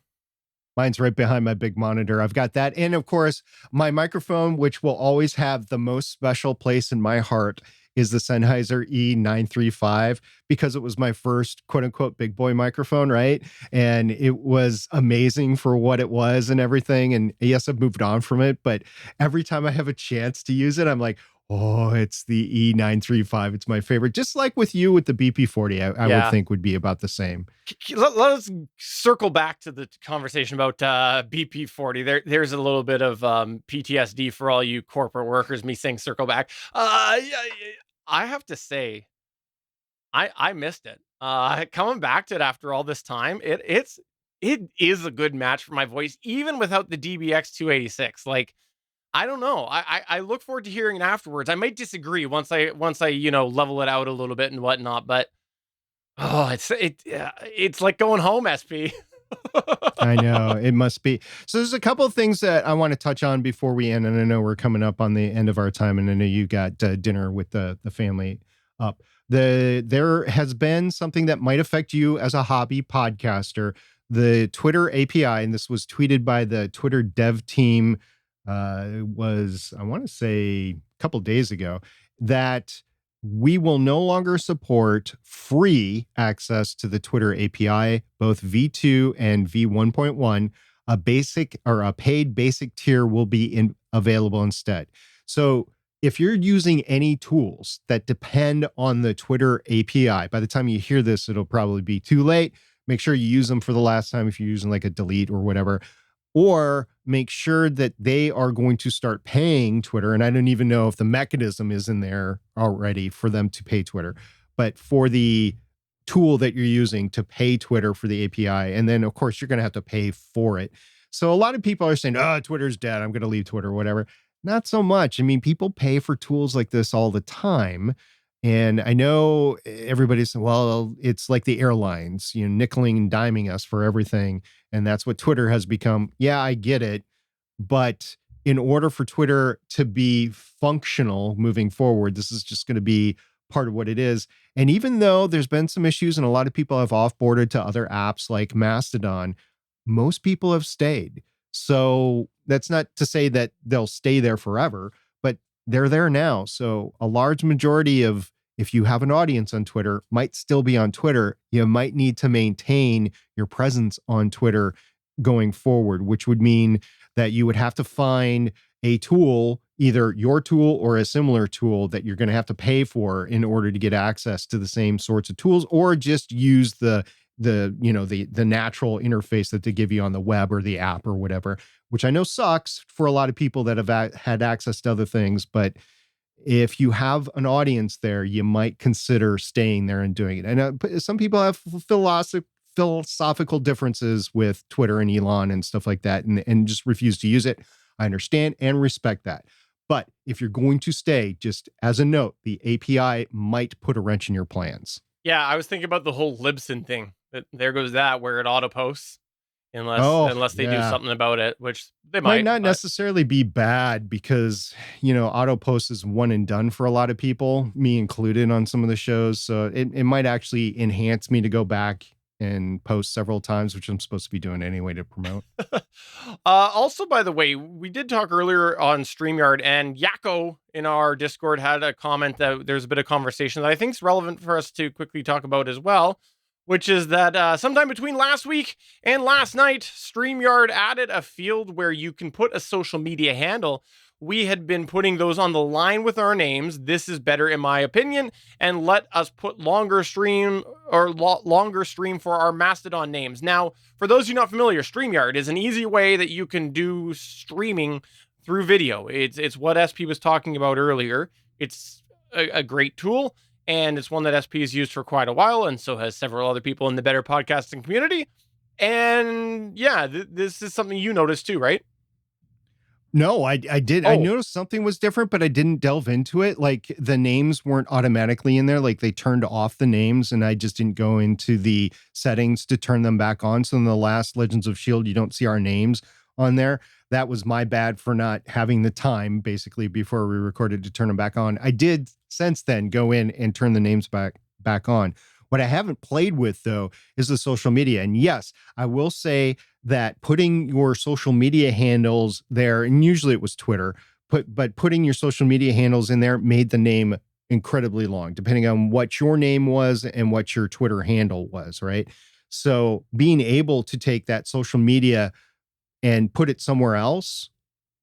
Mine's right behind my big monitor. I've got that, and of course, my microphone, which will always have the most special place in my heart, is the Sennheiser E935, because it was my first quote unquote big boy microphone, right? And it was amazing for what it was and everything. And yes, I've moved on from it, but every time I have a chance to use it, I'm like, Oh, it's the E935. It's my favorite. Just like with you with the BP40, I would think would be about the same. Let us circle back to the conversation about BP40. There's a little bit of PTSD for all you corporate workers, me saying circle back. I have to say, I missed it. Coming back to it after all this time, it is a good match for my voice, even without the DBX 286. Like, I don't know. I look forward to hearing it afterwards. I might disagree once I level it out a little bit and whatnot. But it's like going home, SP. I know it must be. So there's a couple of things that I want to touch on before we end, and I know we're coming up on the end of our time, and I know you got dinner with the family up. There has been something that might affect you as a hobby podcaster. The Twitter API, and this was tweeted by the Twitter dev team. Was, I want to say, a couple days ago, that we will no longer support free access to the Twitter API, both V2 and V1.1. A basic or a paid basic tier will be available instead. So if you're using any tools that depend on the Twitter API, by the time you hear this, it'll probably be too late. Make sure you use them for the last time if you're using like a delete or whatever. Or make sure that they are going to start paying Twitter. And I don't even know if the mechanism is in there already for them to pay Twitter, but for the tool that you're using to pay Twitter for the API. And then, of course, you're going to have to pay for it. So a lot of people are saying, oh, Twitter's dead, I'm going to leave Twitter or whatever. Not so much. I mean, people pay for tools like this all the time. And I know everybody's saying, well, it's like the airlines, nickeling and diming us for everything. And that's what Twitter has become. Yeah, I get it. But in order for Twitter to be functional moving forward, this is just going to be part of what it is. And even though there's been some issues and a lot of people have offboarded to other apps like Mastodon, most people have stayed. So that's not to say that they'll stay there forever, but they're there now. So a large majority of, if you have an audience on Twitter, might still be on Twitter. You might need to maintain your presence on Twitter going forward, which would mean that you would have to find a tool, either your tool or a similar tool, that you're going to have to pay for in order to get access to the same sorts of tools, or just use the natural interface that they give you on the web or the app or whatever, which I know sucks for a lot of people that have had access to other things. But if you have an audience there, you might consider staying there and doing it. And some people have philosophical differences with Twitter and Elon and stuff like that, and just refuse to use it. I understand and respect that. But if you're going to stay, just as a note, the API might put a wrench in your plans. Yeah, I was thinking about the whole Libsyn thing. There goes that, where it auto posts. Unless they do something about it, which they might not necessarily be bad, because auto post is one and done for a lot of people, me included, on some of the shows. So it might actually enhance me to go back and post several times, which I'm supposed to be doing anyway to promote. Also, by the way, we did talk earlier on StreamYard, and Yakko in our Discord had a comment that there's a bit of conversation that I think is relevant for us to quickly talk about as well, which is that sometime between last week and last night, StreamYard added a field where you can put a social media handle. We had been putting those on the line with our names. This is better, in my opinion, and let us put longer stream for our Mastodon names. Now, for those of you not familiar, StreamYard is an easy way that you can do streaming through video. It's what SP was talking about earlier. It's a great tool. And it's one that SP has used for quite a while, and so has several other people in the better podcasting community. And yeah, this is something you noticed too, right? No, I did. I noticed something was different, but I didn't delve into it. Like, the names weren't automatically in there. Like, they turned off the names, and I just didn't go into the settings to turn them back on. So in the last Legends of S.H.I.E.L.D., you don't see our names on there. That was my bad for not having the time, basically, before we recorded, to turn them back on. I did since then go in and turn the names back on. What I haven't played with, though, is the social media. And yes, I will say that putting your social media handles there, and usually it was Twitter, but putting your social media handles in there made the name incredibly long, depending on what your name was and what your Twitter handle was, right? So being able to take that social media and put it somewhere else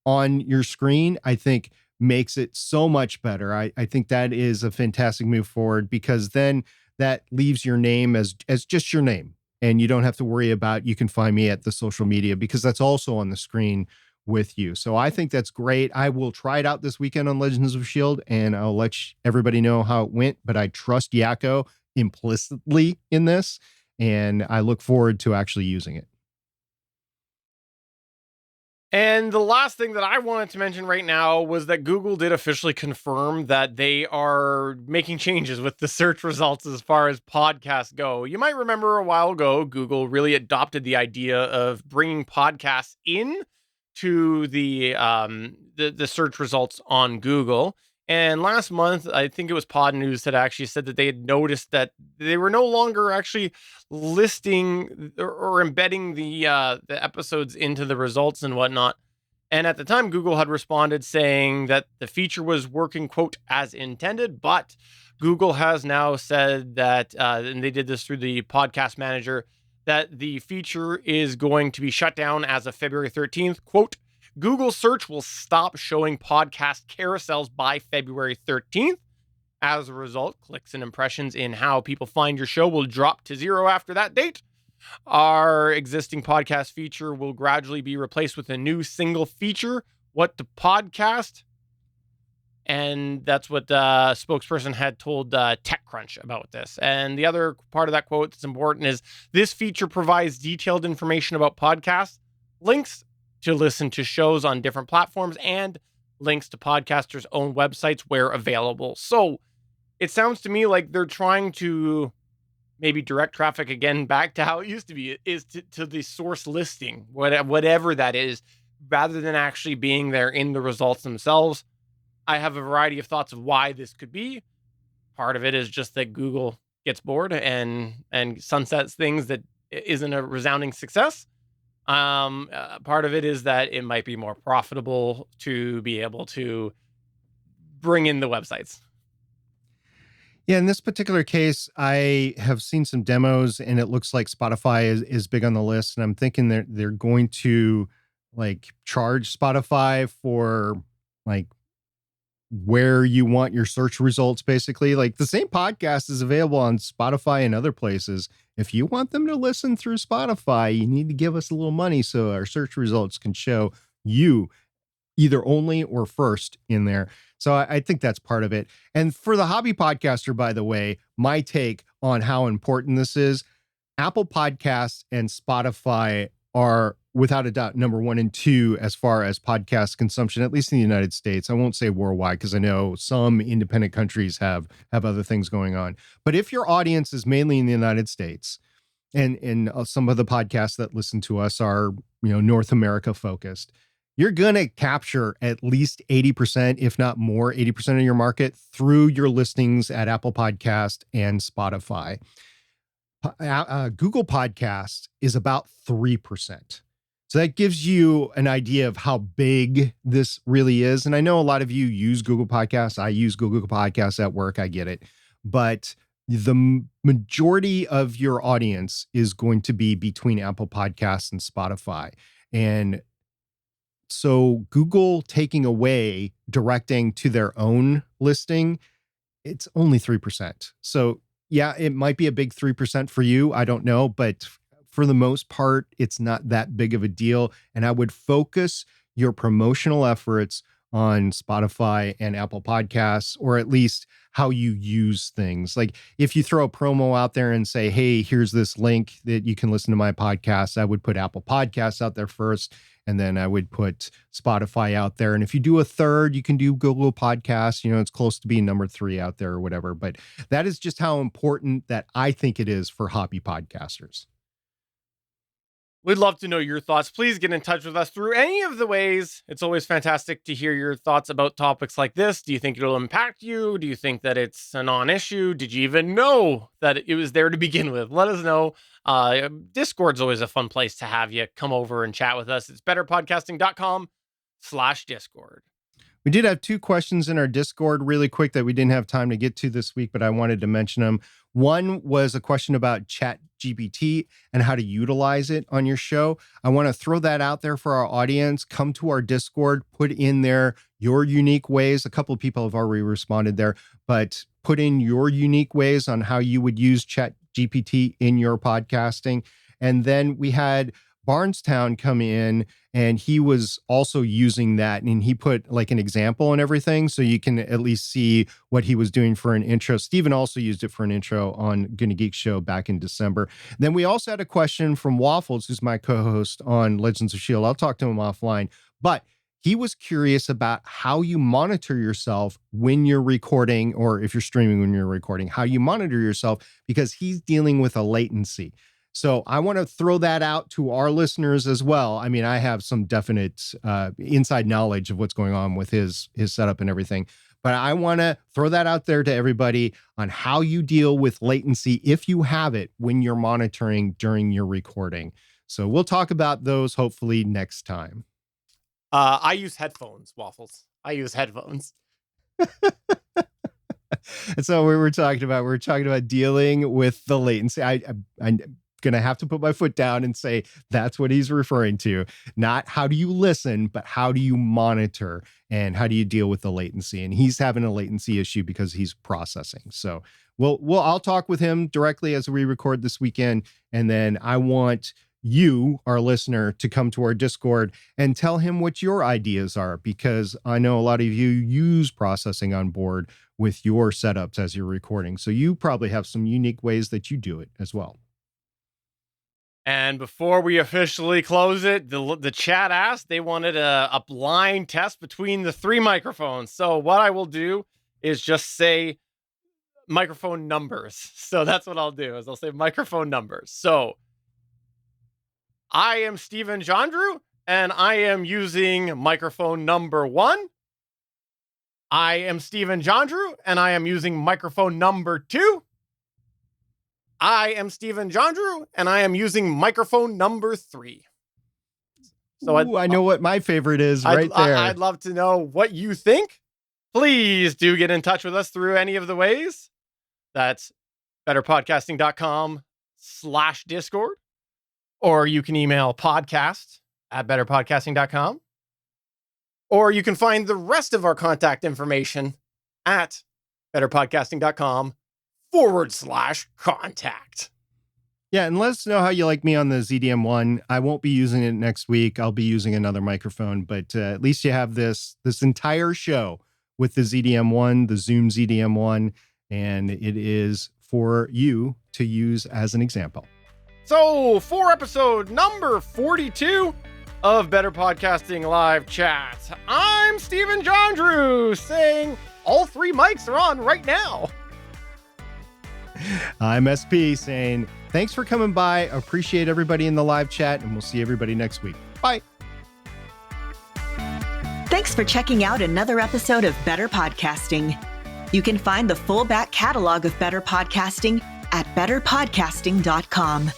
on your screen, I think makes it so much better. I think that is a fantastic move forward, because then that leaves your name as just your name. And you don't have to worry about, you can find me at the social media, because that's also on the screen with you. So I think that's great. I will try it out this weekend on Legends of S.H.I.E.L.D. and I'll let everybody know how it went, but I trust Yakko implicitly in this, and I look forward to actually using it. And the last thing that I wanted to mention right now was that Google did officially confirm that they are making changes with the search results as far as podcasts go. You might remember a while ago, Google really adopted the idea of bringing podcasts in to the search results on Google. And last month, I think it was Pod News that actually said that they had noticed that they were no longer actually listing or embedding the episodes into the results and whatnot. And at the time, Google had responded saying that the feature was working, quote, as intended. But Google has now said that, and they did this through the podcast manager, that the feature is going to be shut down as of February 13th. Quote, Google search will stop showing podcast carousels by February 13th. As a result, clicks and impressions in how people find your show will drop to 0 after that date. Our existing podcast feature will gradually be replaced with a new single feature, What to Podcast. And that's what the spokesperson had told TechCrunch about this. And the other part of that quote that's important is, this feature provides detailed information about podcasts, links to listen to shows on different platforms, and links to podcasters' own websites where available. So it sounds to me like they're trying to maybe direct traffic again back to how it used to be, is to the source listing, whatever that is, rather than actually being there in the results themselves. I have a variety of thoughts of why this could be. Part of it is just that Google gets bored and sunsets things that isn't a resounding success. Part of it is that it might be more profitable to be able to bring in the websites. Yeah, in this particular case, I have seen some demos, and it looks like Spotify is big on the list. And I'm thinking they're going to like charge Spotify for like where you want your search results, basically. Like, the same podcast is available on Spotify and other places. If you want them to listen through Spotify, you need to give us a little money so our search results can show you either only or first in there. So I think that's part of it. And for the hobby podcaster, by the way, my take on how important this is, Apple Podcasts and Spotify are without a doubt number 1 and 2 as far as podcast consumption, at least in the United States. I won't say worldwide, because I know some independent countries have other things going on. But if your audience is mainly in the United States, and some of the podcasts that listen to us are, North America focused, you're going to capture at least 80%, if not more, 80% of your market through your listings at Apple Podcast and Spotify. Google Podcast is about 3%. So that gives you an idea of how big this really is. And I know a lot of you use Google Podcasts. I use Google Podcasts at work. I get it. But the majority of your audience is going to be between Apple Podcasts and Spotify. And so Google taking away directing to their own listing, it's only 3%. So yeah, it might be a big 3% for you. I don't know. But for the most part, it's not that big of a deal. And I would focus your promotional efforts on Spotify and Apple Podcasts, or at least how you use things. Like, if you throw a promo out there and say, hey, here's this link that you can listen to my podcast, I would put Apple Podcasts out there first, and then I would put Spotify out there. And if you do a third, you can do Google Podcasts. It's close to being number 3 out there or whatever. But that is just how important that I think it is for hobby podcasters. We'd love to know your thoughts. Please get in touch with us through any of the ways. It's always fantastic to hear your thoughts about topics like this. Do you think it'll impact you? Do you think that it's a non-issue? Did you even know that it was there to begin with? Let us know. Discord's always a fun place to have you come over and chat with us. It's betterpodcasting.com/Discord. We did have 2 questions in our Discord really quick that we didn't have time to get to this week, but I wanted to mention them. One was a question about ChatGPT and how to utilize it on your show. I want to throw that out there for our audience. Come to our Discord, put in there your unique ways. A couple of people have already responded there, but put in your unique ways on how you would use ChatGPT in your podcasting. And then we had Barnestown come in, and he was also using that, and he put like an example and everything, so you can at least see what he was doing for an intro. Steven also used it for an intro on GonnaGeek show back in December. Then we also had a question from Waffles, who's my co-host on Legends of S.H.I.E.L.D. I'll talk to him offline, but he was curious about how you monitor yourself when you're recording, or if you're streaming when you're recording, how you monitor yourself, because he's dealing with a latency. So I want to throw that out to our listeners as well. I mean, I have some definite inside knowledge of what's going on with his setup and everything, but I want to throw that out there to everybody on how you deal with latency, if you have it, when you're monitoring during your recording. So we'll talk about those hopefully next time. I use headphones, Waffles. I use headphones. And so we were talking about dealing with the latency. I'm going to have to put my foot down and say that's what he's referring to. Not how do you listen, but how do you monitor and how do you deal with the latency? And he's having a latency issue because he's processing. So I'll talk with him directly as we record this weekend. And then I want you, our listener, to come to our Discord and tell him what your ideas are, because I know a lot of you use processing on board with your setups as you're recording. So you probably have some unique ways that you do it as well. And before we officially close it, the chat asked, they wanted a blind test between the 3 microphones. So what I will do is just say microphone numbers. So that's what I'll do, is I'll say microphone numbers. So I am Stephen Jondrew, and I am using microphone number 1. I am Stephen Jondrew, and I am using microphone number 2. I am Stephen Jondrew, and I am using microphone number 3. So I know what my favorite is right there. I'd love to know what you think. Please do get in touch with us through any of the ways. That's betterpodcasting.com/Discord. Or you can email podcast@betterpodcasting.com. Or you can find the rest of our contact information at betterpodcasting.com/contact. Yeah, and let us know how you like me on the ZDM1. I won't be using it next week. I'll be using another microphone, but at least you have this entire show with the ZDM1, the Zoom ZDM1, and it is for you to use as an example. So, for episode number 42 of Better Podcasting Live Chat, I'm Stephen Jondrew saying all 3 mics are on right now. I'm SP saying thanks for coming by. Appreciate everybody in the live chat, and we'll see everybody next week. Bye. Thanks for checking out another episode of Better Podcasting. You can find the full back catalog of Better Podcasting at betterpodcasting.com.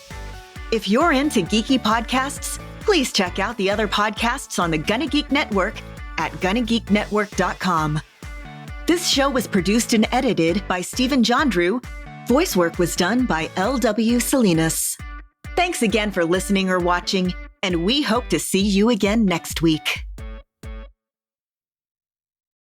If you're into geeky podcasts, please check out the other podcasts on the GonnaGeek Network at GonnaGeekNetwork.com. This show was produced and edited by Stephen Jondrew. Voice work was done by L.W. Salinas. Thanks again for listening or watching, and we hope to see you again next week.